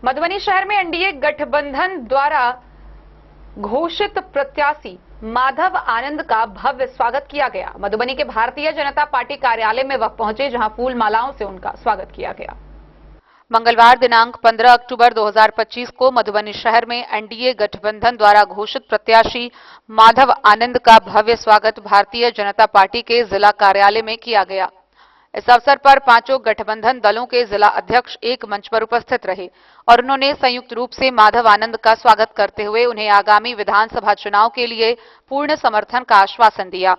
मधुबनी शहर में एनडीए गठबंधन द्वारा घोषित प्रत्याशी माधव आनंद का भव्य स्वागत किया गया। मधुबनी के भारतीय जनता पार्टी कार्यालय में वह पहुंचे, जहां फूल मालाओं से उनका स्वागत किया गया। मंगलवार दिनांक 15 अक्टूबर 2025 को मधुबनी शहर में एनडीए गठबंधन द्वारा घोषित प्रत्याशी माधव आनंद का भव्य स्वागत भारतीय जनता पार्टी के जिला कार्यालय में किया गया। इस अवसर पर पांचों गठबंधन दलों के जिला अध्यक्ष एक मंच पर उपस्थित रहे और उन्होंने संयुक्त रूप से माधव आनंद का स्वागत करते हुए उन्हें आगामी विधानसभा चुनाव के लिए पूर्ण समर्थन का आश्वासन दिया।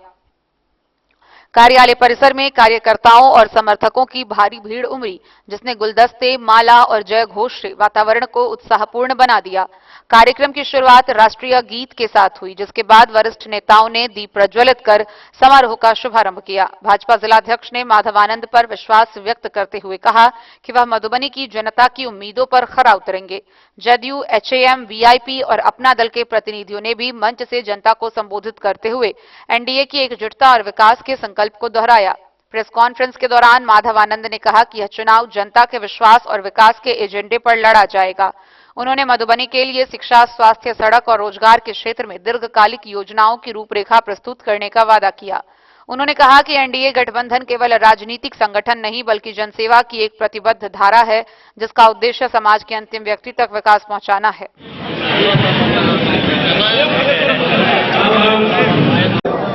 कार्यालय परिसर में कार्यकर्ताओं और समर्थकों की भारी भीड़ उमड़ी, जिसने गुलदस्ते, माला और जय घोष से वातावरण को उत्साहपूर्ण बना दिया। कार्यक्रम की शुरुआत राष्ट्रीय गीत के साथ हुई, जिसके बाद वरिष्ठ नेताओं ने दीप प्रज्वलित कर समारोह का शुभारंभ किया। भाजपा जिलाध्यक्ष ने माधव आनंद पर विश्वास व्यक्त करते हुए कहा कि वह मधुबनी की जनता की उम्मीदों पर खरा उतरेंगे। जदयू, एचएएम, वीआईपी और अपना दल के प्रतिनिधियों ने भी मंच से जनता को संबोधित करते हुए एनडीए की एकजुटता और विकास के संकल्प को दोहराया। प्रेस कॉन्फ्रेंस के दौरान माधव आनंद ने कहा कि यह चुनाव जनता के विश्वास और विकास के एजेंडे पर लड़ा जाएगा। उन्होंने मधुबनी के लिए शिक्षा, स्वास्थ्य, सड़क और रोजगार के क्षेत्र में दीर्घकालिक योजनाओं की रूपरेखा प्रस्तुत करने का वादा किया। उन्होंने कहा कि एनडीए गठबंधन केवल राजनीतिक संगठन नहीं बल्कि जनसेवा की एक प्रतिबद्ध धारा है, जिसका उद्देश्य समाज के अंतिम व्यक्ति तक विकास पहुंचाना है।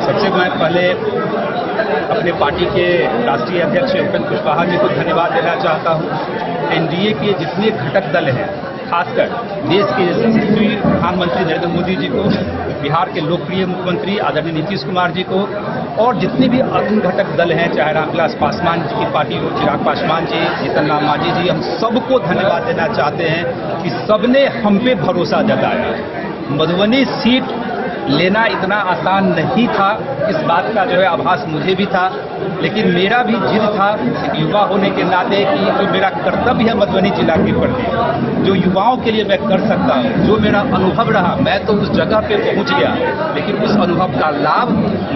सबसे मैं पहले अपने पार्टी के राष्ट्रीय अध्यक्ष उपेंद्र कुशवाहा जी को धन्यवाद देना चाहता हूं। एनडीए के जितने घटक दल हैं, खासकर देश के यशस्वी प्रधानमंत्री नरेंद्र मोदी जी को, बिहार के लोकप्रिय मुख्यमंत्री आदरणीय नीतीश कुमार जी को और जितने भी अन्य घटक दल हैं, चाहे रामविलास पासवान जी की पार्टी हो, चिराग पासवान जी, जीतन राम मांझी जी, हम सबको धन्यवाद देना चाहते हैं कि सबने हम पे भरोसा जताया। मधुबनी सीट लेना इतना आसान नहीं था, इस बात का जो है आभास मुझे भी था, लेकिन मेरा भी जिद था एक युवा होने के नाते कि जो मेरा कर्तव्य है मधुबनी जिला के प्रति, जो युवाओं के लिए मैं कर सकता हूं, जो मेरा अनुभव रहा, मैं तो उस जगह पे पहुंच गया, लेकिन उस अनुभव का लाभ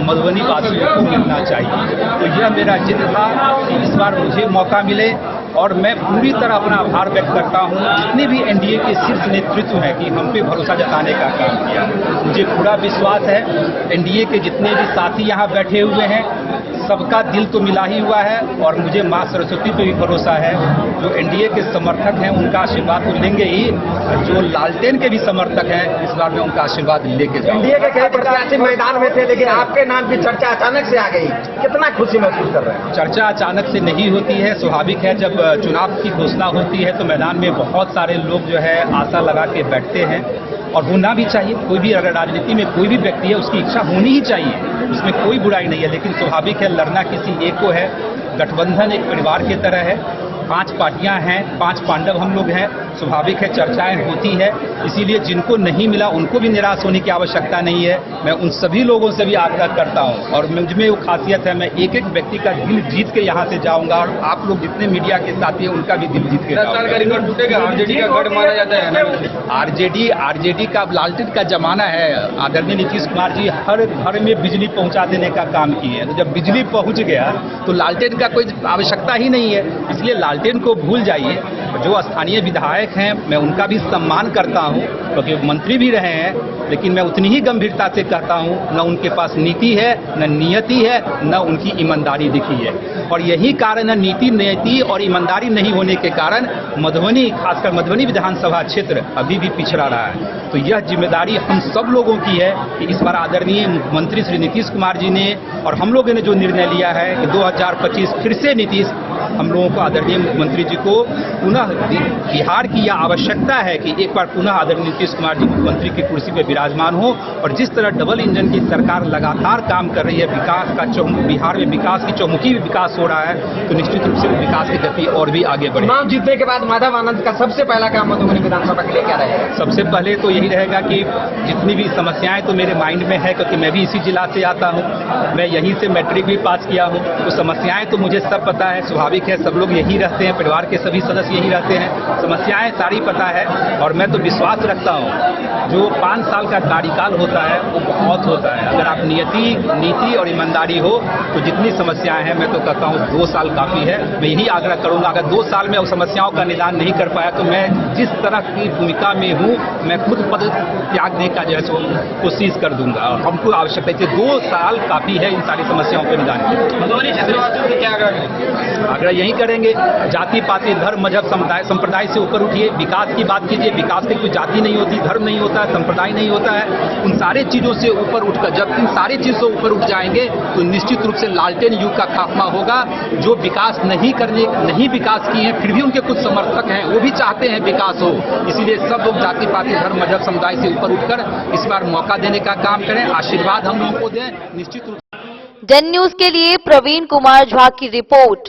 मधुबनी वासियों को मिलना चाहिए। तो यह मेरा जिद था कि इस बार मुझे मौका मिले और मैं पूरी तरह अपना आभार व्यक्त करता हूं जितने भी एनडीए के शीर्ष नेतृत्व है कि हम पे भरोसा जताने का काम किया। मुझे पूरा विश्वास है एनडीए के जितने भी साथी यहां बैठे हुए हैं, सबका दिल तो मिला ही हुआ है और मुझे मां सरस्वती पे भी भरोसा है। जो एनडीए के समर्थक हैं उनका आशीर्वाद तो लेंगे ही, जो लालटेन के भी समर्थक हैं इस बार मैं उनका आशीर्वाद लेके जाऊंगा। एनडीए के कई प्रत्याशी मैदान में थे, लेकिन आपके नाम की चर्चा अचानक से आ गई, कितना खुशी महसूस कर रहे हैं? चर्चा अचानक से नहीं होती है, स्वाभाविक है। जब चुनाव की घोषणा होती है तो मैदान में बहुत सारे लोग जो है आशा लगा के बैठते हैं और होना भी चाहिए। कोई भी अगर राजनीति में कोई भी व्यक्ति है उसकी इच्छा होनी ही चाहिए, उसमें कोई बुराई नहीं है, लेकिन स्वाभाविक है लड़ना किसी एक को है। गठबंधन एक परिवार की तरह है, 5 पार्टियां हैं, 5 पांडव हम लोग हैं, स्वाभाविक है चर्चाएं होती है, इसीलिए जिनको नहीं मिला उनको भी निराश होने की आवश्यकता नहीं है। मैं उन सभी लोगों से भी आग्रह करता हूं और मुझमें वो खासियत है, मैं एक एक व्यक्ति का दिल जीत के यहां से जाऊंगा और आप लोग जितने मीडिया के साथी हैं उनका भी दिल जीत के जाऊंगा। आरजेडी का गढ़ माना जाता है। आरजेडी का लालटेन का जमाना है। आदरणीय नीतीश कुमार जी हर घर में बिजली पहुंचा देने का काम किए, तो जब बिजली पहुंच गया तो लालटेन का कोई आवश्यकता ही नहीं है, इसलिए लालटेन को भूल जाइए। जो स्थानीय विधायक हैं मैं उनका भी सम्मान करता हूं, क्योंकि मंत्री भी रहे हैं, लेकिन मैं उतनी ही गंभीरता से कहता हूं, न उनके पास नीति है, न नियति है, न उनकी ईमानदारी दिखी है। और यही कारण है, नीति, नियति और ईमानदारी नहीं होने के कारण मधुबनी, खासकर मधुबनी विधानसभा क्षेत्र अभी भी पिछड़ा रहा है। तो यह जिम्मेदारी हम सब लोगों की है कि इस बार आदरणीय मुख्यमंत्री श्री नीतीश कुमार जी ने और हम लोगों ने जो निर्णय लिया है कि 2025 फिर से नीतीश, हम लोगों को आदरणीय मुख्यमंत्री जी को पुनः बिहार की यह आवश्यकता है कि एक बार पुनः आदरणीय नीतीश कुमार जी मुख्यमंत्री की कुर्सी पर विराजमान हो। और जिस तरह डबल इंजन की सरकार लगातार काम कर रही है, विकास का बिहार में विकास की चौमुखी विकास हो रहा है, तो निश्चित रूप से विकास की गति और भी आगे बढ़े। चुनाव जीतने के बाद माधव आनंद का सबसे पहला काम मधुबनी विधानसभा के लिए क्या रहेगा? सबसे पहले तो यही रहेगा कि जितनी भी समस्याएं तो मेरे माइंड में है, क्योंकि मैं भी इसी जिला से आता हूं, मैं यहीं से मैट्रिक भी पास किया हूं, तो समस्याएं तो मुझे सब पता है। स्वाभाविक स्वाभाविक है, सब लोग यही रहते हैं, परिवार के सभी सदस्य यही रहते हैं, समस्याएं सारी पता है। और मैं तो विश्वास रखता हूँ जो 5 साल का कार्यकाल होता है वो बहुत होता है। अगर आप नीति और ईमानदारी हो तो जितनी समस्याएं हैं, मैं तो कहता हूँ 2 साल काफी है। मैं यही आग्रह करूंगा, अगर 2 साल में उस समस्याओं का निदान नहीं कर पाया तो मैं जिस तरह की भूमिका में हूँ, मैं खुद पद त्यागने का जो है सो कोशिश कर दूंगा। और हमको आवश्यकता है 2 साल काफी है इन सारी समस्याओं के निदान के। मधुबनी क्षेत्रवासियों से क्या आग्रह करेंगे? आग्रह यही करेंगे, जाति पाति धर्म मजहब संप्रदाय से ऊपर उठिए, विकास की बात कीजिए। विकास की कोई जाति नहीं होती, धर्म नहीं होता है, संप्रदाय नहीं होता है। उन सारे चीजों से ऊपर उठकर जब इन सारी चीजों से ऊपर उठ जाएंगे तो निश्चित रूप से लालटेन युग का खात्मा होगा। जो विकास नहीं विकास किए हैं, फिर भी उनके कुछ समर्थक हैं, वो भी चाहते हैं विकास हो। इसीलिए सब लोग जाति पाति धर्म मजहब समुदाय से ऊपर उठकर इस बार मौका देने का काम करें, आशीर्वाद हम लोगों को दें। निश्चित रूप डन न्यूज के लिए प्रवीण कुमार झा की रिपोर्ट।